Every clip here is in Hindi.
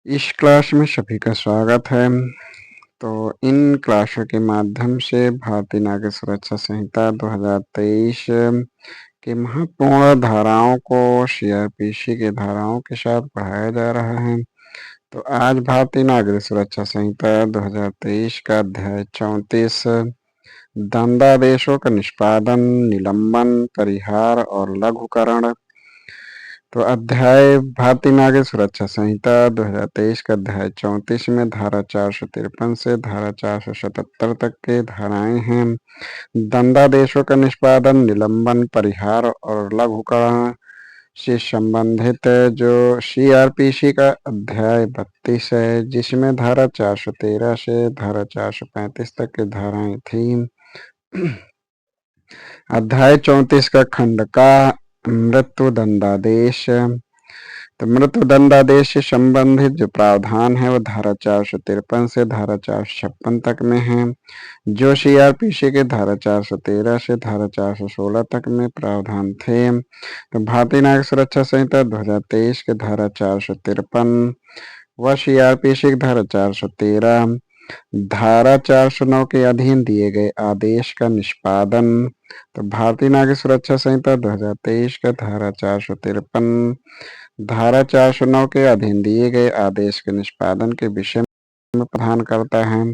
इस क्लास में सभी का स्वागत है। तो इन क्लासों के माध्यम से भारतीय नागरिक सुरक्षा संहिता 2023 के महत्वपूर्ण धाराओं को सीआरपीसी के धाराओं के साथ पढ़ाया जा रहा है। तो आज भारतीय नागरिक सुरक्षा संहिता 2023 का अध्याय 34 दंडादेशों का निष्पादन, निलंबन, परिहार और लघुकरण। तो अध्याय भारतीय नागरिक सुरक्षा संहिता 2023 का अध्याय 34 में धारा 453 से धारा 477 तक के धाराएं हैं। दंडादेशों का निष्पादन, निलंबन, परिहार और लघुकरण से संबंधित जो सीआरपीसी का अध्याय 32 है, जिसमें धारा 413 से धारा 435 तक की धाराएं थी। अध्याय 34 का खंड का मृत्यु दंडादेश। तो मृत्यु दंडादेश से संबंधित जो प्रावधान है वो धारा 453 से धारा 456 तक में है, जो सीआरपीसी के धारा 413 से धारा 416 तक में प्रावधान थे। तो भारतीय नागरिक सुरक्षा संहिता 2023 के धारा 453 व सीआरपीसी की धारा 413, धारा 409 के अधीन दिए गए आदेश का निष्पादन। तो भारतीय नागरिक सुरक्षा संहिता 2023 का धारा 453 धारा 409 के अधीन दिए गए आदेश के निष्पादन के विषय में प्रावधान करता है।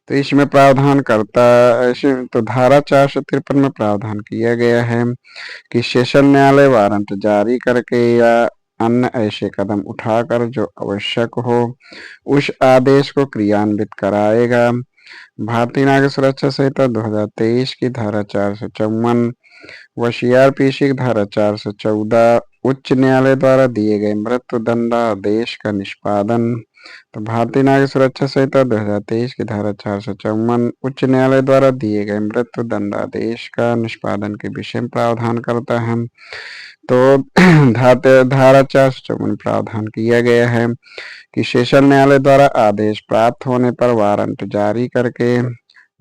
तो इसमें प्रावधान करता तो धारा 453 में प्रावधान किया गया है कि सेशन न्यायालय वारंट जारी करके या अन्य ऐसे कदम उठाकर जो आवश्यक हो उस आदेश को क्रियान्वित कराएगा। भारतीय नागरिक सुरक्षा संहिता 2023 की धारा 454 व सीआरपीसी की धारा 414 उच्च न्यायालय द्वारा दिए गए मृत्यु दंडादेश का निष्पादन। तो भारतीय नागरिक सुरक्षा संहिता 2023 की धारा 454 उच्च न्यायालय द्वारा दिए गए मृत्यु दंडादेश का निष्पादन के विषय में प्रावधान करता है। तो धारा 454 प्रावधान किया गया है कि सेशन न्यायालय द्वारा आदेश प्राप्त होने पर वारंट जारी करके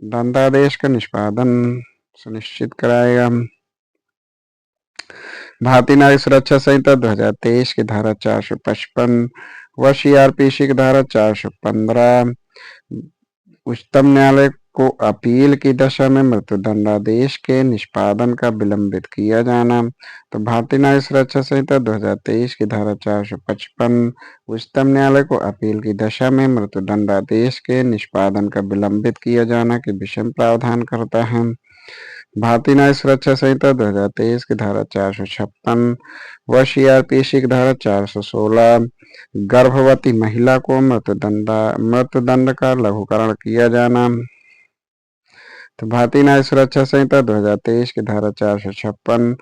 दंडादेश का निष्पादन सुनिश्चित कराएगा। भारतीय नागरिक सुरक्षा संहिता 2023 की धारा 455 व सीआरपीसी की धारा 415 उच्चतम न्यायालय को अपील की दशा में मृत्यु दंडादेश के निष्पादन का विलंबित किया जाना। तो भारतीय नागरिक सुरक्षा संहिता 2023 की धारा 455 उच्चतम न्यायालय को अपील की दशा में मृत्यु दंडादेश के निष्पादन का विलंबित किया जाना के विषय में प्रावधान करता है। भारतीय न्याय सुरक्षा संहिता 2023 की धारा 456 व सीआरपीसी की धारा 416 गर्भवती महिला को मृत्युदंड का लघुकरण किया जाना। तो भारतीय न्याय सुरक्षा संहिता 2023 की धारा 456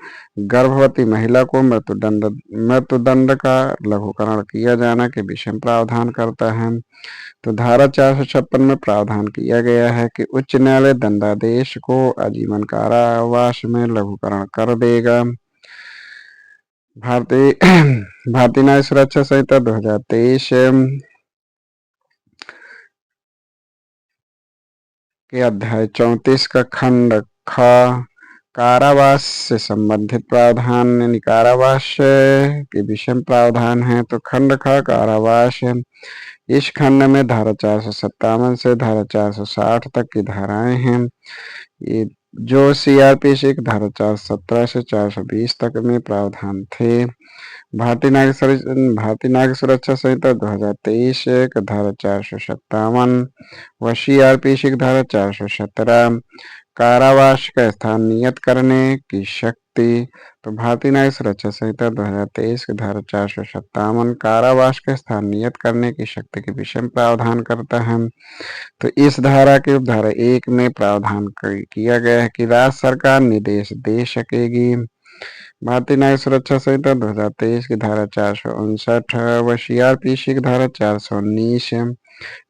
गर्भवती महिला को मृत्युदंड का लघुकरण किया जाना के विषय में प्रावधान करता है। तो धारा 456 में प्रावधान किया गया है कि उच्च न्यायालय दंडादेश को आजीवन कारावास में लघुकरण कर देगा। भारतीय न्याय सुरक्षा संहिता 2023 के अध्याय 34 का खंड ख कारावास से संबंधित प्रावधान यानी कारावास के विषय में प्रावधान है। तो खंड ख कारावास इस खंड में धारा 457 से धारा 460 तक की धाराएं हैं। ये जो सीआरपीसी की धारा 417 से 420 तक में प्रावधान थे। भारतीय नागरिक सुरक्षा संहिता 2023 का धारा 457 व सीआरपीसी की धारा 417 कारावास का स्थान नियत करने की शक्ति। तो भारतीय नागरिक सुरक्षा संहिता 2023 की धारा 457 कारावास का स्थान नियत करने की शक्ति के विषय में प्रावधान करता है। तो इस धारा के उपधारा 1 में प्रावधान किया गया है कि राज्य सरकार निर्देश दे सकेगी। भारतीय न्याय सुरक्षा संहिता 2023 की धारा 459 व सीआरपीसी की धारा 419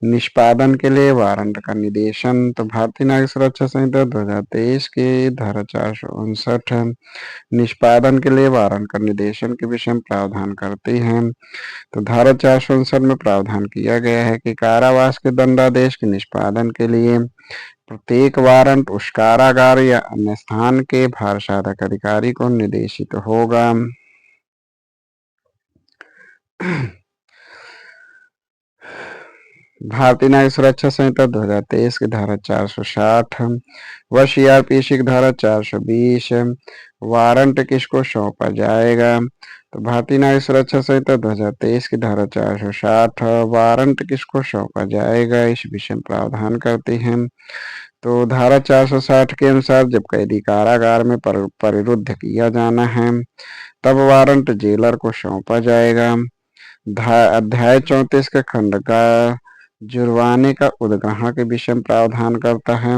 निष्पादन के लिए वारंट का निर्देशन। तो भारतीय नागरिक सुरक्षा संहिता 2023 की धारा 459 निष्पादन के लिए वारंट का निर्देशन के विषय में प्रावधान करती है। तो धारा 459 में प्रावधान किया गया है कि कारावास के दंडादेश के निष्पादन के लिए प्रत्येक वारंट उस कारागार या अन्य स्थान के भारसाधक अधिकारी को निर्देशित होगा। भारतीय नागरिक सुरक्षा संहिता 2023 की धारा 460 व सीआरपीसी की धारा 420 वारंट किसको सौंपा जाएगा? तो भारतीय नागरिक सुरक्षा संहिता 2023 की धारा 460 वारंट किसको सौंपा जाएगा, इस विषय में प्रावधान करती है। तो धारा 460 के अनुसार जब कैदी कारागार में परिरुद्ध किया जाना है तब वारंट जेलर को सौंपा जाएगा। अध्याय 34 का खंड का जुर्माने का उद्ग्रहण के विषय में प्रावधान करता है।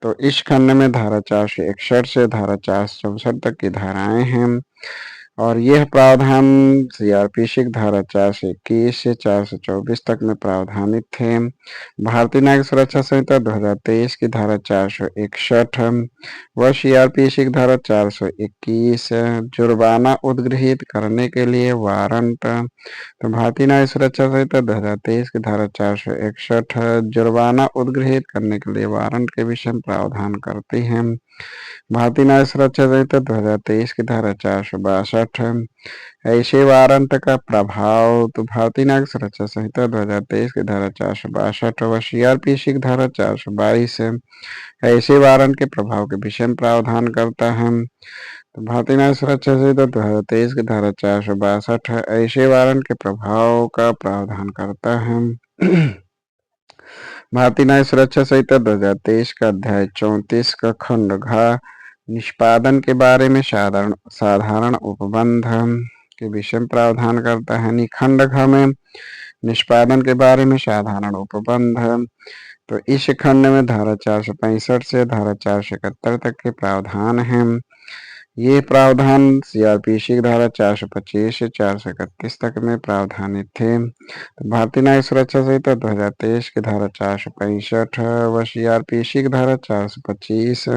तो इस खंड में धारा 461 से धारा 464 तक की धाराएं हैं और यह प्रावधान सीआरपीसी की धारा 421 से 424 तक में प्रावधानित थे। भारतीय नागरिक सुरक्षा संहिता 2023 की धारा 461 व सीआरपीसी की धारा 421 जुर्माना उद्गृहित करने के लिए वारंट। तो भारतीय नागरिक सुरक्षा संहिता 2023 की धारा 461 जुर्माना उद्गृहित करने के लिए वारंट के विषय में प्रावधान करती है। भारतीय नागरिक सुरक्षा संहिता 2023 की धारा 462 ऐसे वारंट का प्रभाव। तो भारतीय नागरिक सुरक्षा संहिता 2023 की धारा 462 व सीआरपीसी की धारा 422 ऐसे वारंट के प्रभाव के विषय में प्रावधान करता है। तो भारतीय नागरिक सुरक्षा संहिता 2023 की धारा 462 ऐसे वारंट के प्रभाव का प्रावधान करता है। भारतीय नागरिक सुरक्षा संहिता 2023 का अध्याय 34 का खंड घ निष्पादन के बारे में साधारण उपबंध के विषय में प्रावधान करता है। खंड घ में निष्पादन के बारे में साधारण उपबंध। तो इस खंड में धारा 465 से धारा 471 तक के प्रावधान हैं। ये प्रावधान सीआरपीसी की धारा 425 से 431 तक में प्रावधानित थे। तो भारतीय नागरिक सुरक्षा संहिता 2023 की धारा 465 व सीआरपीसी की धारा 425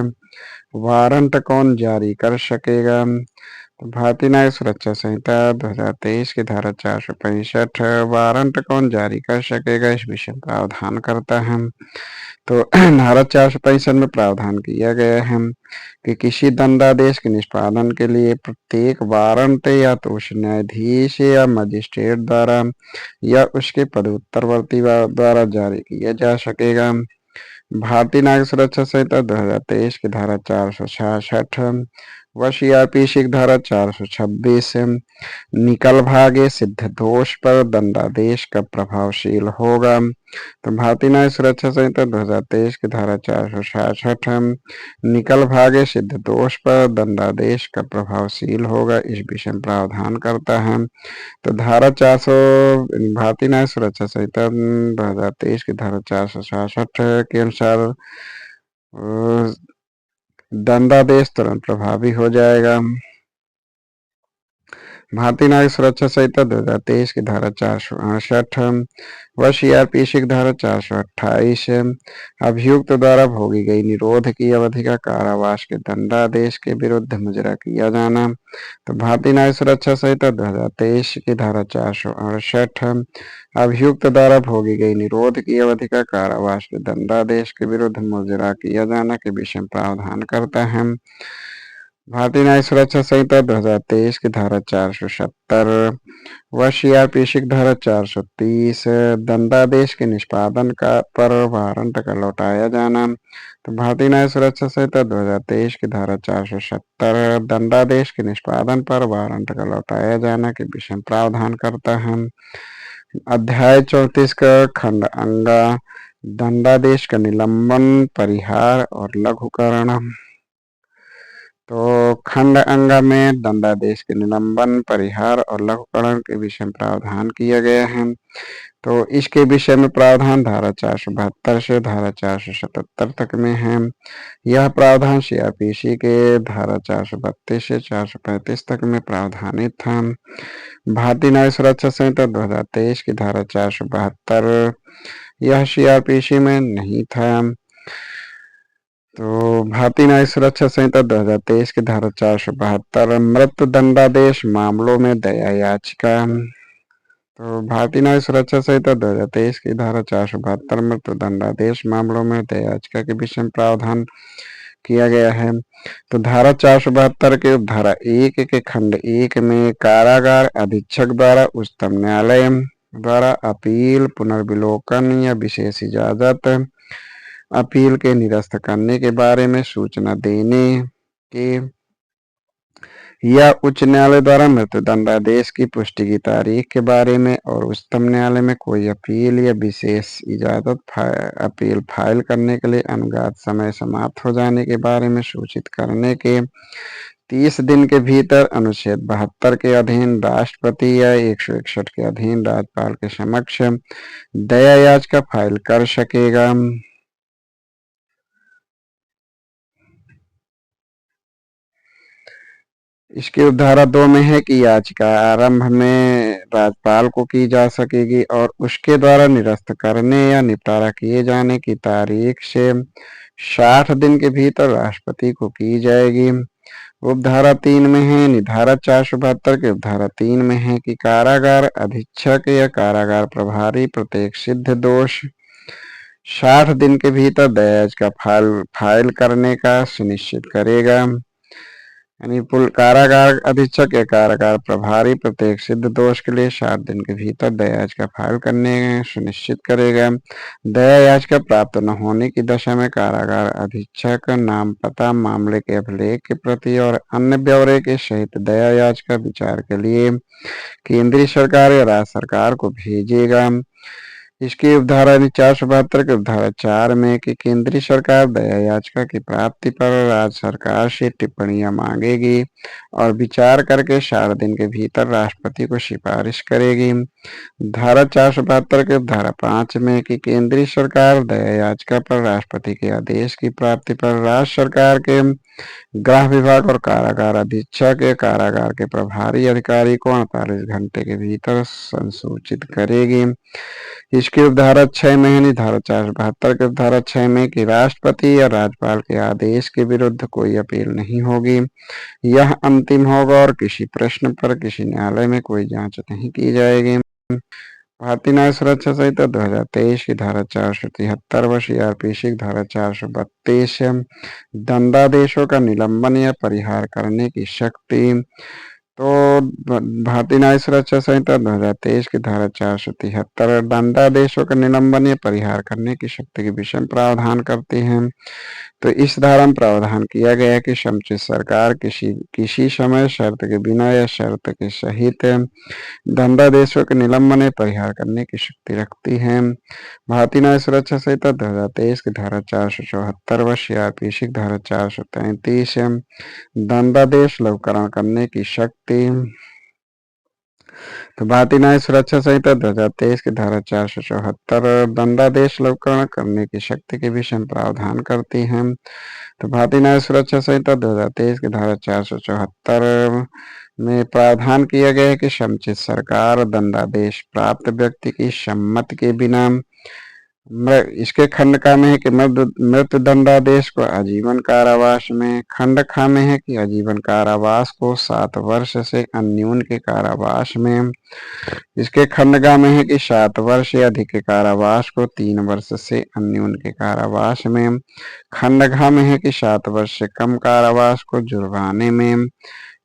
वारंट कौन जारी कर सकेगा? तो भारतीय नागरिक सुरक्षा संहिता 2023 की धारा 465 वारंट कौन जारी कर सकेगा, इस विषय में प्रावधान करता है। तो धारा 465 में प्रावधान किया गया है कि किसी दंडादेश के निष्पादन के लिए प्रत्येक वारंट या तो उस न्यायाधीश या मजिस्ट्रेट द्वारा या उसके पदोत्तरवर्ती द्वारा जारी किया जा सकेगा। भारतीय नागरिक सुरक्षा संहिता 2023 की धारा 466 व सीआरपीसी की धारा 426 निकल भागे सिद्ध दोष पर दंडादेश का प्रभावशील होगा। तो भारतीय न्याय सुरक्षा संहिता 2023 की धारा 466 निकल भागे सिद्ध दोष पर दंडादेश का प्रभावशील होगा, इस विषय में प्रावधान करता है। तो धारा 400 भारतीय न्याय सुरक्षा संहिता 2023 की धारा 466 के अनुसार दंडादेश तुरंत प्रभावी हो जाएगा। भारतीय नागरिक सुरक्षा संहिता 2023 की धारा 468 व सीआरपीसी की धारा 428 अभियुक्त द्वारा भोगी गई निरोध की अवधि का कारावास के दंडादेश के विरुद्ध मुजरा किया जाना। तो भारतीय नागरिक सुरक्षा संहिता 2023 की धारा 468 अभियुक्त द्वारा भोगी गई निरोध की अवधि का कारावास के दंडादेश के विरुद्ध मुजरा किया जाना के विषय में प्रावधान करता है। भारतीय न्याय सुरक्षा संहिता 2023 की धारा 470 व सीआरपीसी की धारा 430 दंडादेश के निष्पादन का पर वारंट का लौटाया जाना। तो भारतीय न्याय सुरक्षा संहिता 2023 की धारा 470 दंडादेश के निष्पादन पर वारंट का लौटाया जाना के विषय में प्रावधान करता है। अध्याय 34 का खंड अंगा दंडादेश का निलंबन, परिहार और लघुकरण। तो खंड अंग में दंडादेश के निलंबन, परिहार और लघुकरण के विषय में प्रावधान किया गया है। तो इसके विषय में प्रावधान धारा 472 से धारा 477 तक में है। यह प्रावधान सीआरपीसी के धारा 432 से 435 तक में प्रावधानित था। भारतीय न्याय सुरक्षा संहिता 2023 की धारा 472 यह सीआरपीसी में नहीं था। तो भारतीय न्याय सुरक्षा संहिता 2023 की धारा 472 मृत्यु दंडादेश मामलों में दया याचिका। तो भारतीय न्याय सुरक्षा संहिता 2023 की धारा 472 मृत्यु दंडादेश मामलों में दया याचिका के विषय में प्रावधान किया गया है। तो धारा 472 के उपधारा 1 के खंड 1 में कारागार अधीक्षक द्वारा उच्चतम न्यायालय द्वारा अपील, पुनर्विलोकन या विशेष इजाजत अपील के निरस्त करने के बारे में सूचना देने के या उच्च न्यायालय द्वारा मृत्युदंडादेश की पुष्टि की तारीख के बारे में और उच्चतम न्यायालय में कोई अपील या विशेष इजाजत अपील फाइल करने के लिए अनुज्ञात समय समाप्त हो जाने के बारे में सूचित करने के 30 दिन के भीतर अनुच्छेद 72 के अधीन राष्ट्रपति या 161 के अधीन राज्यपाल के समक्ष दया याचिका फाइल कर सकेगा। इसकी उपधारा 2 में है कि याचिका आरंभ में राज्यपाल को की जा सकेगी और उसके द्वारा निरस्त करने या निपटारा किए जाने की तारीख से 60 दिन के भीतर राष्ट्रपति को की जाएगी। उपधारा 3 में है, निधारा 472 के उपधारा 3 में है कि कारागार अधीक्षक या कारागार प्रभारी प्रत्येक सिद्ध दोष 60 दिन के भीतर दया याचिका फाइल करने का सुनिश्चित करेगा। यानी कारागार अधीक्षक या कारागार प्रभारी प्रत्येक सिद्ध दोष के लिए 60 दिन के भीतर दया याचिका फाइल करने सुनिश्चित करेगा। दया याचिका प्राप्त न होने की दशा में कारागार अधीक्षक नाम, पता, मामले के अभिलेख की प्रति और अन्य ब्यौरे के सहित दया याचिका विचार के लिए केंद्रीय सरकार या राज्य सरकार को भेजेगा। इसकी उपधारा 472 के उपधारा 4 में कि केंद्रीय सरकार दया याचिका की प्राप्ति पर राज्य सरकार से टिप्पणियां मांगेगी और विचार करके 60 दिन के भीतर राष्ट्रपति को सिफारिश करेगी। धारा 472 के उपधारा 5 में कि केंद्रीय सरकार दया याचिका पर राष्ट्रपति के आदेश की प्राप्ति पर राज्य सरकार के गृह विभाग और कारागार अधीक्षक या कारागार के प्रभारी अधिकारी को 48 घंटे के भीतर संसूचित करेगी। इसकी उपधारा 6 में है, धारा 472 के उपधारा 6 में कि राष्ट्रपति या राज्यपाल के आदेश के विरुद्ध कोई अपील नहीं होगी, यह अंतिम होगा और किसी प्रश्न पर किसी न्यायालय में कोई जांच नहीं की जाएगी। भारतीय न्याय सुरक्षा संहिता 2023 की धारा 473 व सीआरपीसी की धारा 432 दंडादेशों का निलंबन या परिहार करने की शक्ति। तो भारतीय न्याय सुरक्षा संहिता 2023 की धारा 473 दंडादेशों का निलंबन या परिहार करने की शक्ति के विषय में प्रावधान करती है। तो इस धारा में प्रावधान किया गया है कि समुचित सरकार किसी समय शर्त के बिना या शर्त के सहित दंडादेशों के निलंबन या परिहार करने की शक्ति रखती है। भारतीय न्याय सुरक्षा संहिता 2023 की धारा 474 व सीआरपीसी की धारा 433 दंडादेश लघुकरण करने की शक्ति। तो भारतीय न्याय सुरक्षा संहिता 2023 की धारा 474 दंडादेश लघुकरण करने की शक्ति के विषय में प्रावधान करती है। तो भारतीय न्याय सुरक्षा संहिता 2023 की धारा 474 में प्रावधान किया गया है कि समुचित सरकार दंडादेश प्राप्त व्यक्ति की सम्मति के बिना इसके खंड का में है कि मृत्यु दंडादेश को आजीवन कारावास में, खंड खा में है कि आजीवन कारावास को 7 वर्ष से अन्यून के कारावास में, इसके खंडगा में है कि 7 वर्ष से अधिक के कारावास को 3 वर्ष से अन्यून के कारावास में, खंडघा में है कि 7 वर्ष से कम कारावास को जुर्माने में,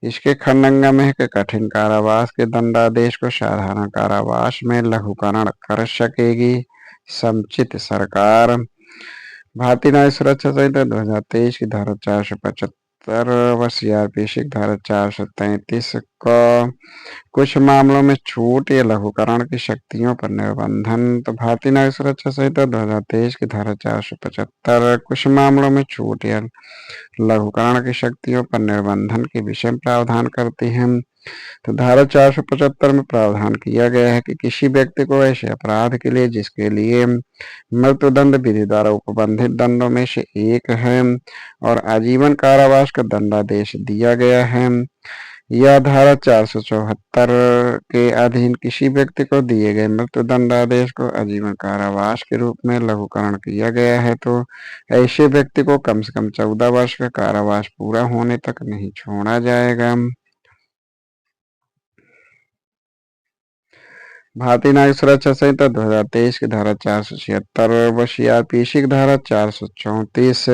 इसके खंडंगा में है कि कठिन कारावास के दंडादेश को साधारण कारावास में लघुकरण कर सकेगी समुचित सरकार। भारतीय न्याय सुरक्षा संहिता 2023 की धारा 475 व सीआरपीसी की धारा 433 का कुछ मामलों में छूट या लघुकरण की शक्तियों पर निर्बंधन। तो भारतीय न्याय सुरक्षा संहिता 2023 की धारा 475 कुछ मामलों में छूट या लघुकरण की शक्तियों पर निर्बंधन के विषय में प्रावधान करती है। तो धारा 475 में प्रावधान किया गया है कि किसी व्यक्ति को ऐसे अपराध के लिए जिसके लिए मृत्युदंड विधि द्वारा उपबंधित दंडों में से एक है और आजीवन कारावास का दंडादेश दिया गया है, यह धारा 474 के अधीन किसी व्यक्ति को दिए गए मृत्यु दंडादेश को आजीवन कारावास के रूप में लघुकरण किया गया है, तो ऐसे व्यक्ति को कम से कम 14 वर्ष का कारावास पूरा होने तक नहीं छोड़ा जाएगा। भारतीय नागरिक सुरक्षा संहिता 2023 की धारा 476 व सीआरपीसी की धारा 434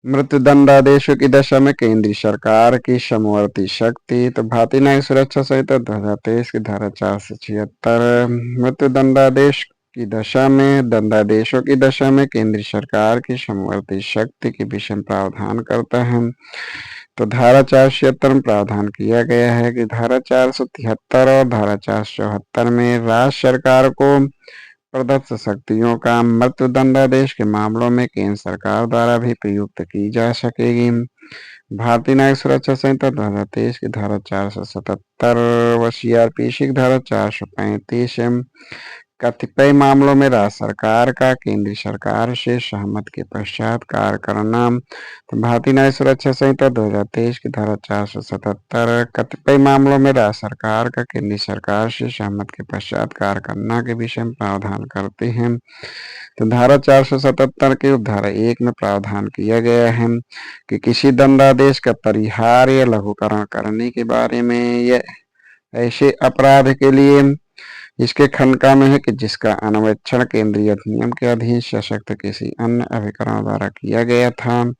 मृत्युदंडादेशों की दशा में केंद्रीय सरकार की समवर्ती शक्ति। तो भारतीय न्यायिक सुरक्षा संहिता 2023 की धारा 476। मृत्युदंडादेश की दशा में दंडादेशों की दशा में केंद्रीय सरकार की समवर्ती शक्ति की विषम प्रावधान करता है। तो धारा 476 में प्रावधान किया गया है कि धारा 473 और धारा 474 में राज्य सरकार को प्रदत्त शक्तियों का मृत्युदंडादेश के मामलों में केंद्र सरकार द्वारा भी प्रयुक्त की जा सकेगी। भारतीय न्यायिक सुरक्षा संहिता 2023 की धारा 477 व सीआरपीसी की धारा 435 कतिपय मामलों में राज्य सरकार का केंद्रीय सरकार से सहमति के पश्चात कार्य करना। तो भारतीय न्यायिक सुरक्षा संहिता 2023 की धारा 477 कतिपय मामलों में राज्य सरकार का केंद्रीय सरकार से सहमति के पश्चात कार्य करना के विषय में प्रावधान करते हैं। तो धारा 477 के उपधारा 1 में प्रावधान किया गया है कि किसी दंडादेश का परिहार या लघुकरण करने के बारे में या ऐसे अपराध के लिए इसके खंडका में है कि जिसका अन्वेषण केंद्रीय अधिनियम के अधीन सशक्त किसी अन्य अभिकरण द्वारा किया गया था,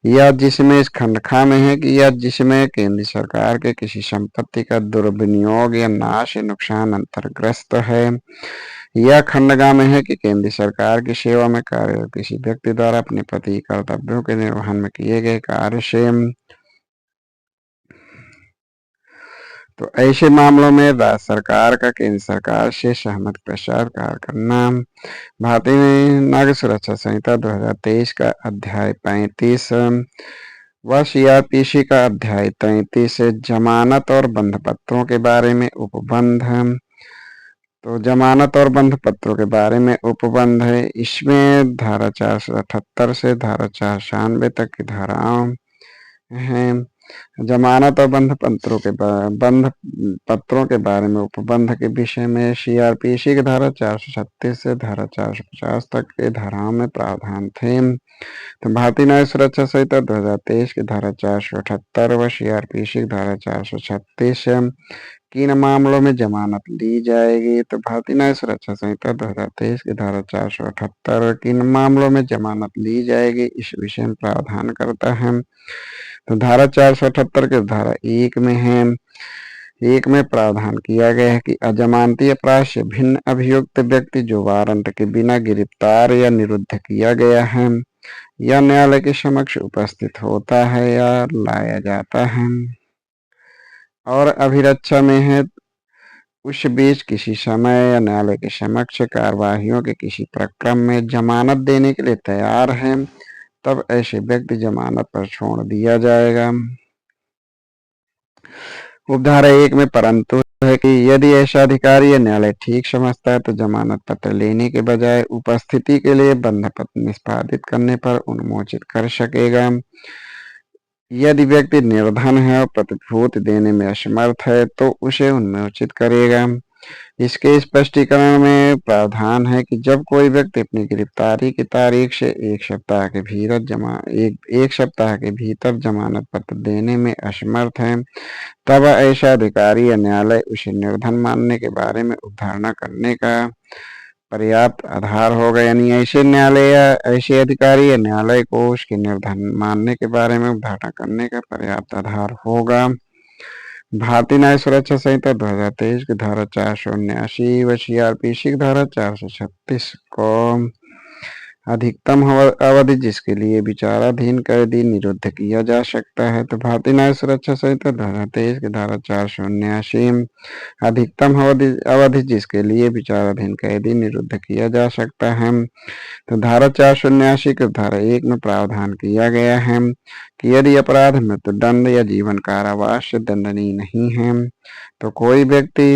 या जिसमें इस खंडका में है कि या जिसमें केंद्र सरकार के किसी संपत्ति का दुर्विनियोग या नाश या नुकसान अंतर्ग्रस्त है, या खंडगा में है कि केंद्र सरकार की सेवा में कार्यरत किसी व्यक्ति द्वारा अपने प्रति कर्तव्यों के निर्वहन में किए गए कार्य से। तो ऐसे मामलों में राज्य सरकार का केंद्र सरकार से सहमति के पश्चात कार्य करना। भारतीय नागरिक सुरक्षा संहिता 2023 का अध्याय 35 व सीआरपीसी का अध्याय 33 जमानत और बंध पत्रों के बारे में उपबंध। तो जमानत और बंध पत्रों के बारे में उपबंध है। इसमें धारा 478 से धारा 496 तक की धाराओं हैं। जमानत और बंध पत्रों के बारे में उपबंध के विषय में सीआरपीसी की धारा 436 से धारा 450 तक के धाराओं में प्रावधान थे। तो भारतीय न्यायिक सुरक्षा संहिता 2023 की धारा 478 व सीआरपीसी की धारा 436 किन मामलों में जमानत ली जाएगी। तो भारतीय न्यायिक सुरक्षा संहिता 2023 की धारा 478 किन मामलों में जमानत ली जाएगी इस विषय में प्रावधान करता है। तो धारा 478 के धारा 1 में है, 1 में प्रावधान किया गया है कि अजमानती अपराध से भिन्न अभियुक्त व्यक्ति जो वारंट के बिना गिरफ्तार या निरुद्ध किया गया है या न्यायालय के समक्ष उपस्थित होता है या लाया जाता है और अभिरक्षा में है, उस बीच किसी समय या न्यायालय के समक्ष कार्यवाहियों के किसी प्रक्रम में जमानत देने के लिए तैयार है, तब ऐसे व्यक्ति जमानत पर छोड़ दिया जाएगा। उपधारा 1 में परंतु है कि यदि ऐसा अधिकारी या न्यायालय ठीक समझता है तो जमानत पत्र लेने के बजाय उपस्थिति के लिए बंध पत्र निष्पादित करने पर उन्मोचित कर सकेगा। यदि व्यक्ति निर्धन है और प्रतिभूति देने में असमर्थ है तो उसे उन्मोचित करेगा। इसके स्पष्टीकरण में प्रावधान है कि जब कोई व्यक्ति अपनी गिरफ्तारी की तारीख से एक सप्ताह के भीतर जमानत पत्र देने में असमर्थ है, तब ऐसा अधिकारी या न्यायालय उसे निर्धन मानने के बारे में उपधारणा करने का पर्याप्त आधार होगा। यानी ऐसे न्यायालय या ऐसे अधिकारी या न्यायालय को उसके निर्धन मानने के बारे में उपधारणा करने का पर्याप्त आधार होगा। भारतीय न्याय सुरक्षा संहिता 2023 की धारा 479 व सीआरपीसी की धारा 436 को अधिकतम अवधि जिसके लिए विचाराधीन कैदी निरुद्ध किया जा सकता है। तो भारतीय न्याय सुरक्षा संहिता 2023 की धारा 479 अधिकतम अवधि जिसके लिए विचाराधीन कैदी निरुद्ध किया जा सकता है। तो धारा 479 के धारा 1 में प्रावधान किया गया है कि यदि अपराध मृत्युदंड या जीवन कारावास से दंडनीय नहीं है तो कोई व्यक्ति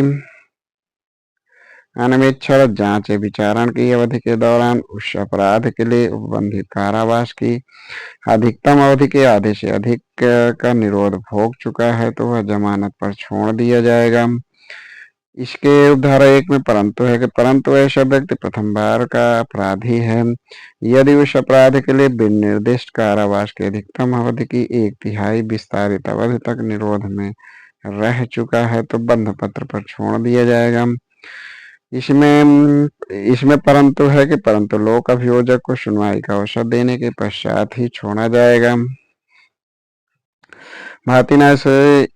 अन्वेषण जांच या विचारण की अवधि के दौरान उस अपराध के लिए उपबंधित कारावास की अधिकतम अवधि के आधे से अधिक का निरोध भोग चुका है तो वह जमानत पर छोड़ दिया जाएगा। इसके उपधारा 1 में परंतु है कि परंतु ऐसा व्यक्ति प्रथम बार का अपराधी है यदि उस अपराध के लिए निर्दिष्ट कारावास की अधिकतम अवधि की 1/3 विस्तारित अवधि तक निरोध में रह चुका है तो बंध पत्र पर छोड़ दिया जाएगा। इसमें इसमें परंतु है कि परंतु लोक अभियोजक को सुनवाई का अवसर देने के पश्चात ही छोड़ा जाएगा। भारतीय न्याय से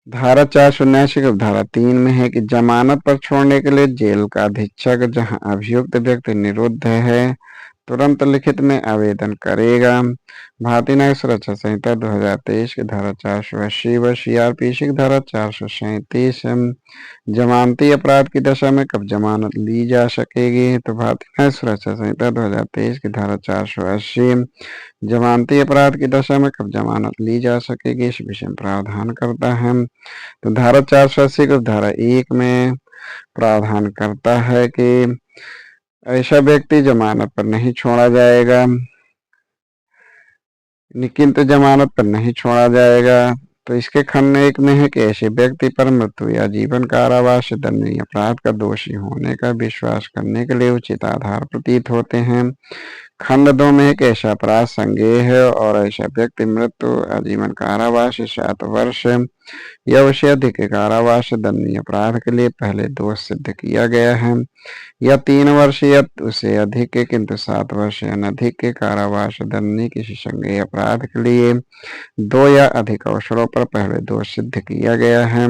धारा 479 की धारा 3 में है कि जमानत पर छोड़ने के लिए जेल का अधीक्षक जहां अभियुक्त व्यक्ति निरुद्ध है तुरंत लिखित में आवेदन करेगा। भारतीय न्यायिक सुरक्षा संहिता 2023 की धारा 480 व सीआरपीसी की धारा 437 जमानती अपराध की दशा में कब जमानत ली जा सकेगी, तो भारतीय न्यायिक सुरक्षा संहिता 2023 की धारा 480 जमानती अपराध की दशा में कब जमानत ली जा सकेगी इस विषय में प्रावधान करता है। तो धारा 480 को धारा 1 में प्रावधान करता है कि ऐसा व्यक्ति जमानत पर नहीं छोड़ा जाएगा, निश्चिंत जमानत पर नहीं छोड़ा जाएगा। तो इसके खंड 1 में है कि ऐसे व्यक्ति पर मृत्यु या जीवन कारावास से दंडनीय अपराध का दोषी होने का विश्वास करने के लिए उचित आधार प्रतीत होते हैं। खंड 2 में एक ऐसा अपराध संज्ञेय है और ऐसा व्यक्ति मृत्यु, आजीवन कारावास, 7 वर्ष या उससे अधिक के कारावास दंडनीय अपराध के लिए पहले दोष सिद्ध किया गया है, या 3 वर्ष या उससे अधिक के किंतु 7 वर्ष या अधिक के कारावास दंडनीय किसी संज्ञेय अपराध के लिए 2 या अधिक अवसरों पर पहले दोष सिद्ध किया गया है।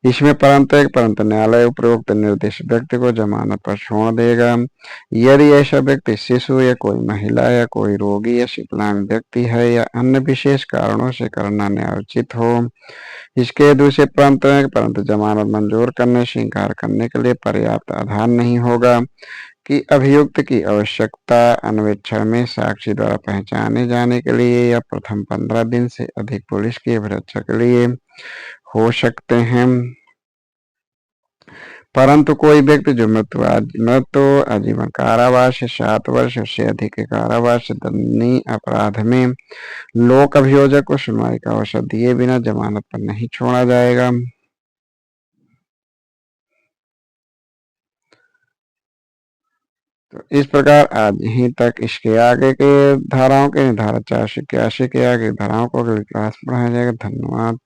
इसमें परंतु न्यायालय उपरोक्त निर्दिष्ट व्यक्ति को जमानत पर छोड़ देगा यदि ऐसा व्यक्ति शिशु या कोई महिला या कोई रोगी या विकलांग व्यक्ति है या अन्य विशेष कारणों से करना न्यायोचित हो। इसके दूसरे परंतु जमानत मंजूर करने से इंकार करने के लिए पर्याप्त आधार नहीं होगा कि अभियुक्त की आवश्यकता अन्वेषण में साक्षी द्वारा पहचाने जाने के लिए या प्रथम 15 दिन से अधिक पुलिस की अभिरक्षा के लिए हो सकते हैं। परंतु कोई व्यक्ति जो मृत्यु, आजीवन कारावास, 7 वर्ष से अधिक के कारावास दंडनीय अपराध में लोक अभियोजक को सुनवाई का अवसर दिए बिना जमानत पर नहीं छोड़ा जाएगा। तो इस प्रकार आज यहीं तक इसके आगे के धाराओं के धारा 481 के आगे धाराओं को अगली क्लास में पढ़ाया जाएगा। धन्यवाद।